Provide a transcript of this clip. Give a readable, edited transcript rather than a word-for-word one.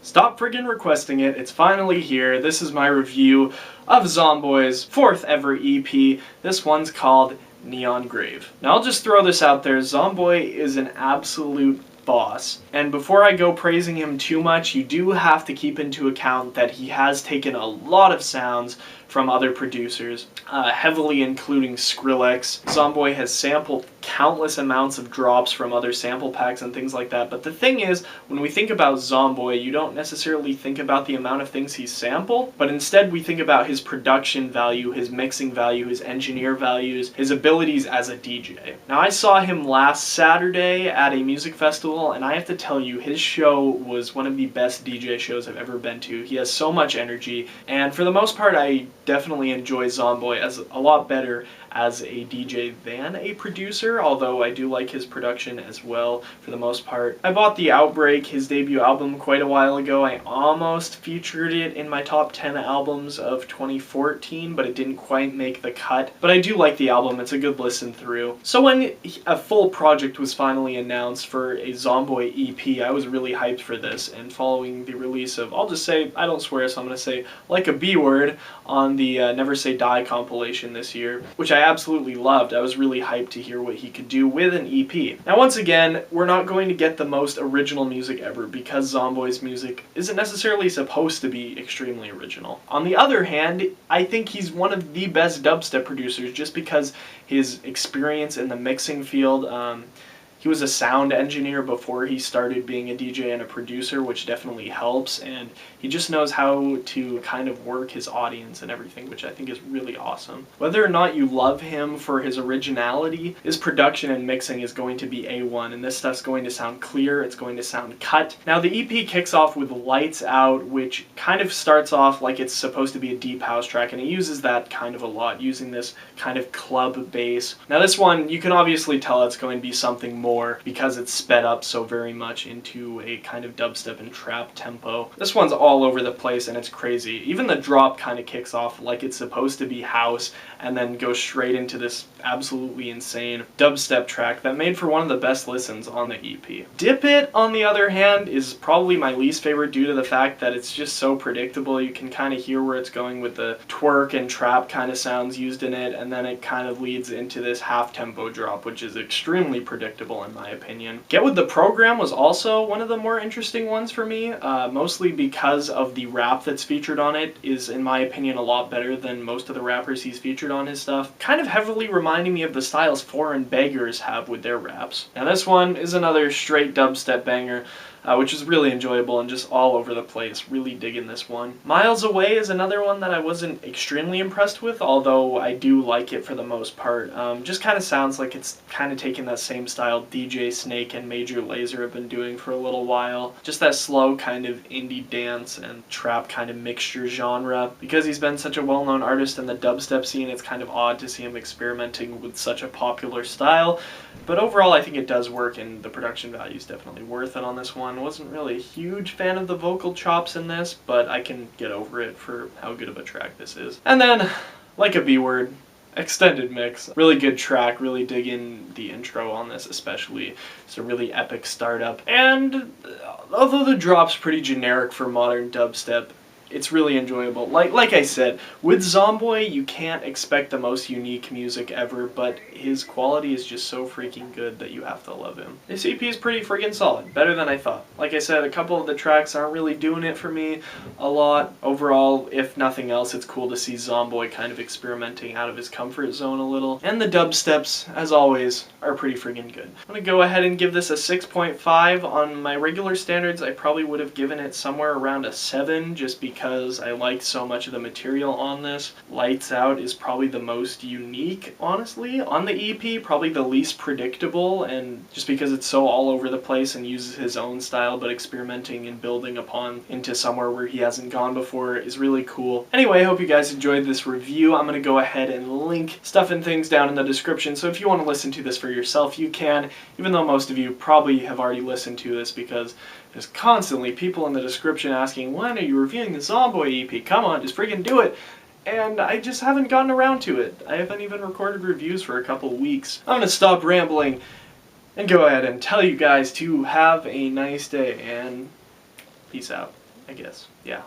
Stop friggin' requesting it, it's finally here. This is my review of Zomboy's 4th ever EP. This one's called Neon Grave. Now I'll just throw this out there, Zomboy is an absolute boss. And before I go praising him too much, you do have to keep into account that he has taken a lot of sounds from other producers, heavily including Skrillex. Zomboy has sampled countless amounts of drops from other sample packs and things like that, but the thing is, when we think about Zomboy, you don't necessarily think about the amount of things he's sampled, but instead we think about his production value, his mixing value, his engineer values, his abilities as a DJ. Now I saw him last Saturday at a music festival, and I have to tell you, his show was one of the best DJ shows I've ever been to. He has so much energy, and for the most part I definitely enjoy Zomboy as a lot better as a DJ than a producer, although I do like his production as well for the most part. I bought The Outbreak, his debut album, quite a while ago. I almost featured it in my top 10 albums of 2014, but it didn't quite make the cut. But I do like the album, it's a good listen through. So when a full project was finally announced for a Zomboy EP, I was really hyped for this, and following the release of, I'll just say, I don't swear, so I'm going to say like a B word on the Never Say Die compilation this year, which I absolutely loved. I was really hyped to hear what he could do with an EP. Now once again, we're not going to get the most original music ever because Zomboy's music isn't necessarily supposed to be extremely original. On the other hand, I think he's one of the best dubstep producers just because his experience in the mixing field. He was a sound engineer before he started being a DJ and a producer, which definitely helps, and he just knows how to kind of work his audience and everything, which I think is really awesome. Whether or not you love him for his originality, his production and mixing is going to be A1, and this stuff's going to sound clear, it's going to sound cut. Now the EP kicks off with Lights Out, which kind of starts off like it's supposed to be a deep house track, and it uses that kind of a lot, using this kind of club bass. Now this one, you can obviously tell it's going to be something more because it's sped up so very much into a kind of dubstep and trap tempo. This one's all over the place and it's crazy. Even the drop kind of kicks off like it's supposed to be house and then goes straight into this absolutely insane dubstep track that made for one of the best listens on the EP. Dip It, on the other hand, is probably my least favorite due to the fact that it's just so predictable. You can kind of hear where it's going with the twerk and trap kind of sounds used in it, and then it kind of leads into this half-tempo drop, which is extremely predictable in my opinion. Get With the Program was also one of the more interesting ones for me, mostly because of the rap that's featured on it is, in my opinion, a lot better than most of the rappers he's featured on his stuff. Kind of heavily reminding me of the styles Foreign Beggars have with their raps. Now this one is another straight dubstep banger, which is really enjoyable and just all over the place. Really digging this one. Miles Away is another one that I wasn't extremely impressed with, although I do like it for the most part. Just kind of sounds like it's kind of taking that same style DJ Snake and Major Lazer have been doing for a little while. Just that slow kind of indie dance and trap kind of mixture genre. Because he's been such a well-known artist in the dubstep scene, it's kind of odd to see him experimenting with such a popular style. But overall, I think it does work, and the production value is definitely worth it on this one. Wasn't really a huge fan of the vocal chops in this, but I can get over it for how good of a track this is. And then, like a B word, extended mix. Really good track, really digging the intro on this especially. It's a really epic startup. And although the drop's pretty generic for modern dubstep, it's really enjoyable. Like I said, with Zomboy, you can't expect the most unique music ever, but his quality is just so freaking good that you have to love him. This EP is pretty freaking solid, better than I thought. Like I said, a couple of the tracks aren't really doing it for me a lot. Overall, if nothing else, it's cool to see Zomboy kind of experimenting out of his comfort zone a little. And the dubsteps, as always, are pretty freaking good. I'm gonna go ahead and give this a 6.5. On my regular standards, I probably would have given it somewhere around a 7, just because I liked so much of the material on this. Lights Out is probably the most unique, honestly, on the EP, probably the least predictable, and just because it's so all over the place and uses his own style, but experimenting and building upon into somewhere where he hasn't gone before is really cool. Anyway, I hope you guys enjoyed this review. I'm going to go ahead and link stuff and things down in the description, so if you want to listen to this for yourself, you can, even though most of you probably have already listened to this because there's constantly people in the description asking, when are you reviewing the Zomboy EP? Come on, just freaking do it. And I just haven't gotten around to it. I haven't even recorded reviews for a couple weeks. I'm gonna stop rambling and go ahead and tell you guys to have a nice day and peace out. I guess. Yeah.